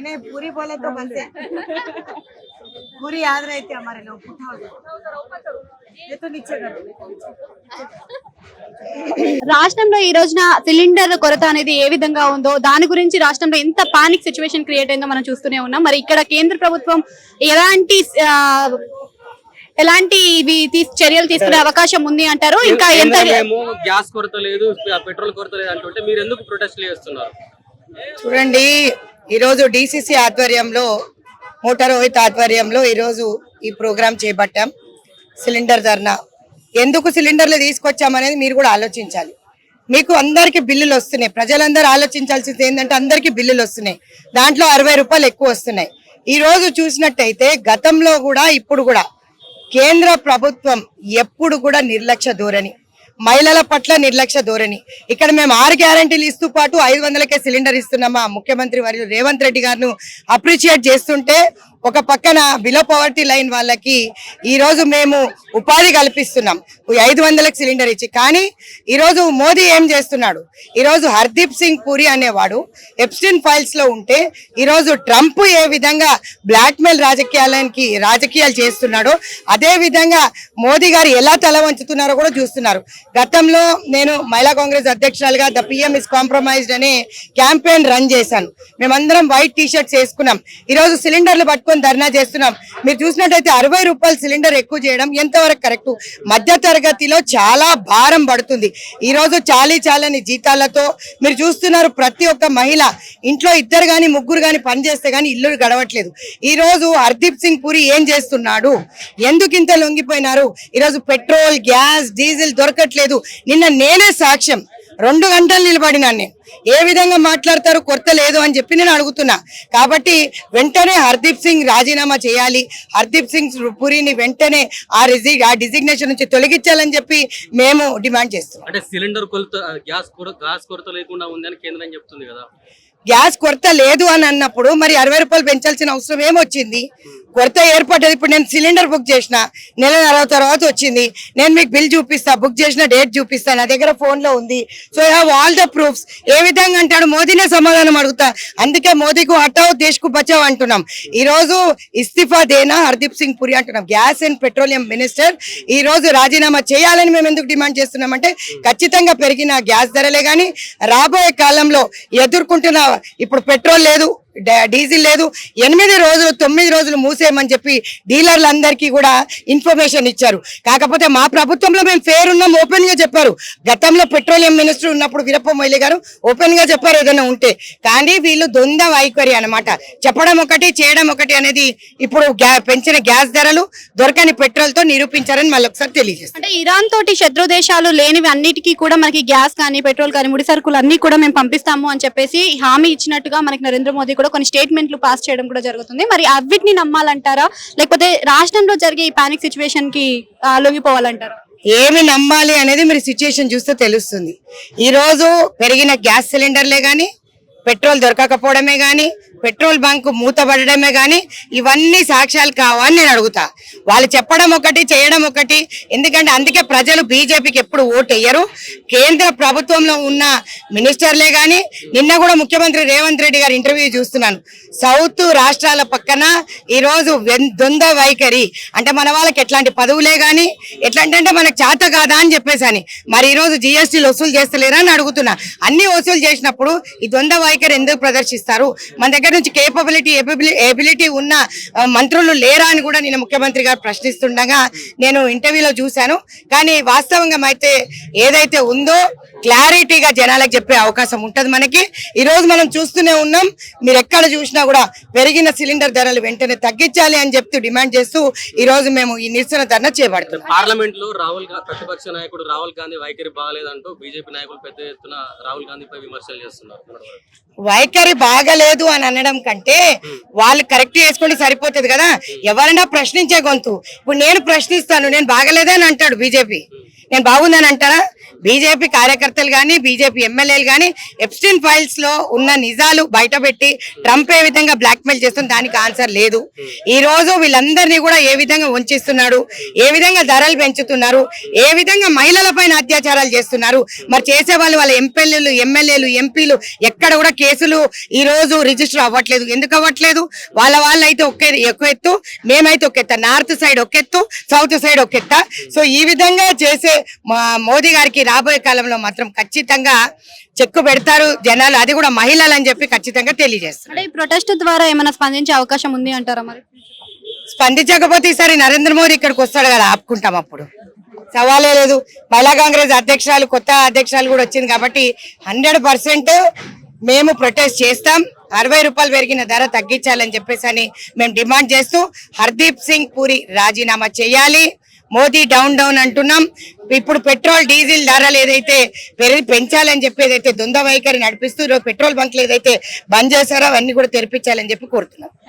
नहीं पूरी बोले तो बस पूरी याद रहती है हमारे लोग ये तो नीचे कर రాష్ట్రంలో ఈ రోజున సిలిండర్ కొరత అనేది ఏ విధంగా ఉందో దాని గురించి రాష్ట్రంలో ఎంత పానిక్ సిచ్యువేషన్ క్రియేట్ అయిందో మనం చూస్తూనే ఉన్నాం. మరి ఇక్కడ కేంద్ర ప్రభుత్వం ఎలాంటి చర్యలు తీసుకునే అవకాశం ఉంది అంటారు? ఇంకా ఎంత గ్యాస్ కొరత లేదు, పెట్రోల్ కొరత లేదు అంటుంటే మీరు ఎందుకు ప్రొటెస్ట్ చేస్తున్నారు? చూడండి, ఈ రోజు డిసిసి ఆధ్వర్యంలో మోటార్ రోహిత్ ఆధ్వర్యంలో ఈ రోజు ఈ ప్రోగ్రాం చేపట్టాం. సిలిండర్ ధర్నా. ఎందుకు సిలిండర్లు తీసుకొచ్చామనేది మీరు కూడా ఆలోచించాలి. మీకు అందరికి బిల్లులు వస్తున్నాయి. ప్రజలందరూ ఆలోచించాల్సింది ఏంటంటే అందరికి బిల్లులు వస్తున్నాయి. దాంట్లో 60 రూపాయలు ఎక్కువ వస్తున్నాయి. ఈ రోజు చూసినట్టయితే గతంలో కూడా ఇప్పుడు కూడా కేంద్ర ప్రభుత్వం ఎప్పుడు కూడా నిర్లక్ష్య ధోరణి, మహిళల పట్ల నిర్లక్ష్య ధోరణి. ఇక్కడ మేము 6 గ్యారంటీలు ఇస్తూ పాటు 500కే సిలిండర్ ఇస్తున్నామా ముఖ్యమంత్రి వర్యులు రేవంత్ రెడ్డి గారిను అప్రిషియేట్ చేస్తుంటే, ఒక పక్కన బిలో పవర్టీ లైన్ వాళ్ళకి ఈ రోజు మేము ఉపాధి కల్పిస్తున్నాం 500కి సిలిండర్ ఇచ్చి. కానీ ఈరోజు మోదీ ఏం చేస్తున్నాడు? ఈరోజు హర్దీప్ సింగ్ పూరి అనేవాడు ఎప్స్టీన్ ఫైల్స్ లో ఉంటే ఈరోజు ట్రంప్ ఏ విధంగా బ్లాక్ మెయిల్ రాజకీయాలు చేస్తున్నాడో అదే విధంగా మోదీ గారు ఎలా తల వంచుతున్నారో కూడా చూస్తున్నారు. గతంలో నేను మహిళా కాంగ్రెస్ అధ్యక్షురాలుగా ద పిఎం ఇస్ కాంప్రమైజ్డ్ అనే క్యాంపెయిన్ రన్ చేశాను. మేమందరం వైట్ టీషర్ట్స్ వేసుకున్నాం. ఈరోజు సిలిండర్లు పట్టుకొని ధర్నా చేస్తున్నాం. మీరు చూసినట్టయితే 60 రూపాయలు సిలిండర్ ఎక్కువ చేయడం ఎంతవరకు కరెక్ట్? మధ్య తరగతిలో చాలా భారం పడుతుంది. ఈ రోజు చాలని జీతాలతో మీరు చూస్తున్నారు. ప్రతి ఒక్క మహిళ ఇంట్లో 2 గాని 3 గాని పని చేస్తే గానీ ఇల్లు గడవట్లేదు. ఈ రోజు హర్దీప్ సింగ్ పూరి ఏం చేస్తున్నాడు? ఎందుకు ఇంత లొంగిపోయినారు? ఈరోజు పెట్రోల్, గ్యాస్, డీజిల్ దొరకట్లేదు. నిన్న నేనే సాక్ష్యం. 2 గంటలు నిలబడినాను నేను. ఏ విధంగా మాట్లాడతారు? కొరత లేదు అని చెప్పి నేను అడుగుతున్నా. కాబట్టి వెంటనే హర్దీప్ సింగ్ రాజీనామా చేయాలి. హర్దీప్ సింగ్ పూరిని వెంటనే ఆ డిజిగ్నేషన్ నుంచి తొలగించాలని చెప్పి మేము డిమాండ్ చేస్తున్నాం. అంటే సిలిండర్ కొరత, గ్యాస్ కొరత లేకుండా ఉందని కేంద్రం చెప్తుంది కదా. గ్యాస్ కొరత లేదు అని అన్నప్పుడు మరి 60 రూపాయలు పెంచాల్సిన అవసరం ఏమొచ్చింది? కొరత ఏర్పడ్డది. ఇప్పుడు నేను సిలిండర్ బుక్ చేసిన నెల తర్వాత వచ్చింది. నేను మీకు బిల్ చూపిస్తా, బుక్ చేసిన డేట్ చూపిస్తా, నా దగ్గర ఫోన్ లో ఉంది. So I have all the proofs. ఏ విధంగా అంటాడు? మోదీనే సమాధానం అడుగుతా. అందుకే మోదీకు హటావ్ దేశ్కు బచావ్ అంటున్నాం. ఈ రోజు ఇస్తిఫా దేనా హర్దీప్ సింగ్ పూరి అంటున్నాం. గ్యాస్ అండ్ పెట్రోలియం మినిస్టర్ ఈ రోజు రాజీనామా చేయాలని మేము ఎందుకు డిమాండ్ చేస్తున్నామంటే, ఖచ్చితంగా పెరిగిన గ్యాస్ ధరలే గానీ రాబోయే కాలంలో ఎదుర్కొంటున్న ఇప్పుడు పెట్రోల్ లేదు, డీజిల్ లేదు, 8 రోజులు 9 రోజులు మూసేయమని చెప్పి డీలర్లందరికీ కూడా ఇన్ఫర్మేషన్ ఇచ్చారు. కాకపోతే మా ప్రభుత్వంలో మేము ఫేర్ ఉన్నాం, ఓపెన్ గా చెప్పారు. గతంలో పెట్రోలియం మినిస్టర్ ఉన్నప్పుడు వీరప్ప మొయిలీ గారు ఓపెన్ గా చెప్పారు ఏదైనా ఉంటే. కానీ వీళ్ళు ద్వంద్వ వైఖరి అన్నమాట. చెప్పడం ఒకటి, చేయడం ఒకటి అనేది ఇప్పుడు పెంచిన గ్యాస్ ధరలు, దొరకని పెట్రోల్ తో నిరూపించారని మళ్ళీ ఒకసారి తెలియజేస్తారు. అంటే ఇరాన్ తోటి శత్రు దేశాలు లేనివి అన్నిటికీ కూడా మనకి గ్యాస్ కానీ పెట్రోల్ కానీ ముడి సరుకులు అన్ని కూడా మేము పంపిస్తాము అని చెప్పేసి హామీ ఇచ్చినట్టుగా మనకి నరేంద్ర మోదీ కూడా కొన్ని స్టేట్మెంట్లు పాస్ చేయడం కూడా జరుగుతుంది. మరి అవిటిని నమ్మాలంటారా, లేకపోతే రాష్ట్రంలో జరిగే ఈ పానిక్ సిచ్యువేషన్ కి లొంగిపోవాలంటారా? ఏమి నమ్మాలి అనేది మీరు సిచ్యువేషన్ చూస్తే తెలుస్తుంది. ఈ రోజు పెరిగిన గ్యాస్ సిలిండర్లే గానీ, పెట్రోల్ దొరకకపోవడమే గానీ, పెట్రోల్ బంక్ మూతపడడమే గానీ ఇవన్నీ సాక్ష్యాలు కావని నేను అడుగుతా. వాళ్ళు చెప్పడం ఒకటి, చేయడం ఒకటి. ఎందుకంటే అందుకే ప్రజలు బీజేపీకి ఎప్పుడు ఓటు వేయరు. కేంద్ర ప్రభుత్వంలో ఉన్న మినిస్టర్లే గానీ, నిన్న కూడా ముఖ్యమంత్రి రేవంత్ రెడ్డి గారి ఇంటర్వ్యూ చూస్తున్నాను. సౌత్ రాష్ట్రాల పక్కన ఈరోజు ద్వంద్వ వైఖరి అంటే మన వాళ్ళకి ఎట్లాంటి పదవులే గానీ, ఎట్లాంటి మనకు చేత కాదా అని చెప్పేసి మరి ఈరోజు జిఎస్టీలు వసూలు చేస్తలేరా అని అడుగుతున్నా. అన్ని వసూలు చేసినప్పుడు ఈ ద్వంద్వ వైఖరి ఎందుకు ప్రదర్శిస్తారు? మన దగ్గర నుంచి ఎబిలిటీ ఉన్న మంత్రులు లేరా అని కూడా నేను ముఖ్యమంత్రి గారు ప్రశ్నిస్తుండగా నేను ఇంటర్వ్యూలో చూశాను. కానీ వాస్తవంగా అయితే ఏదైతే ఉందో క్లారిటీగా జనాలకు చెప్పే అవకాశం ఉంటది మనకి. ఈ రోజు మనం చూస్తూనే ఉన్నాం, మీరు ఎక్కడ చూసినా కూడా పెరిగిన సిలిండర్ ధరలు వెంటనే తగ్గించాలి అని చెప్తూ డిమాండ్ చేస్తూ ఈ రోజు మేము ఈ నిరసన ధర్నా చేపడుతున్నాం. పార్లమెంట్ లో ప్రతిపక్ష నాయకుడు రాహుల్ గాంధీ వైఖరి బాగలేదంటూ బీజేపీ నాయకులు పెద్ద ఎత్తున రాహుల్ గాంధీపై విమర్శలు చేస్తున్నారు. వైఖరి బాగలేదు అని అనడం కంటే వాళ్ళు కరెక్ట్ చేసుకుంటే సరిపోతుంది కదా. ఎవరైనా ప్రశ్నించే గొంతు. ఇప్పుడు నేను ప్రశ్నిస్తాను, నేను బాగలేదే అని అంటాడు బీజేపీ, నేను బాగుందని అంటారా? బీజేపీ కార్యకర్తలు గాని బీజేపీ ఎమ్మెల్యేలు గాని ఎప్స్టీన్ ఫైల్స్ లో ఉన్న నిజాలు బయటపెట్టి ట్రంప్ ఏ విధంగా బ్లాక్ మెయిల్ చేస్తుంది దానికి ఆన్సర్ లేదు. ఈ రోజు వీళ్ళందరినీ కూడా ఏ విధంగా వంచిస్తున్నాడు, ఏ విధంగా ధరలు పెంచుతున్నారు, ఏ విధంగా మహిళల పైన అత్యాచారాలు చేస్తున్నారు. మరి చేసే వాళ్ళు వాళ్ళ ఎమ్మెల్యేలు ఎంపీలు ఎక్కడ కూడా కేసులు ఈ రోజు రిజిస్టర్ అవ్వట్లేదు. ఎందుకు అవ్వట్లేదు? వాళ్ళ అయితే ఒక ఎత్తు, మేమైతే ఒక ఎత్త, నార్త్ సైడ్ ఒక ఎత్తు, సౌత్ సైడ్ ఒక ఎత్త. సో ఈ విధంగా చేసే మోదీ గారికి రాబోయే కాలంలో మాత్రం ఖచ్చితంగా చెక్కు పెడతారు జనాలు, అది కూడా మహిళలు అని చెప్పి ఖచ్చితంగా తెలియజేస్తారు. అంటే ఈ ప్రొటెస్ట్ ద్వారా ఏమైనా స్పందించే అవకాశం ఉంది అంటారా? మరి స్పందించకపోతే ఈసారి నరేంద్ర మోదీ ఇక్కడికి వస్తాడు కదా, ఆపుకుంటాం. అప్పుడు సవాలే లేదు. మహిళా కాంగ్రెస్ అధ్యక్షురాలు, కొత్త అధ్యక్షురాలు కూడా వచ్చింది కాబట్టి 100% మేము ప్రొటెస్ట్ చేస్తాం. 60 రూపాయలు పెరిగిన ధర తగ్గించాలని చెప్పేసి అని మేము డిమాండ్ చేస్తూ హర్దీప్ సింగ్ పూరి రాజీనామా చేయాలి, మోదీ డౌన్ అంటున్నాం. ఇప్పుడు పెట్రోల్ డీజిల్ ధరలు ఏదైతే పెంచాలని చెప్పి ఏదైతే ద్వంద్వ వైఖరి నడిపిస్తూ పెట్రోల్ బంక్లు ఏదైతే బంద్ చేశారో అవన్నీ కూడా తెరిపించాలని చెప్పి కోరుతున్నాం.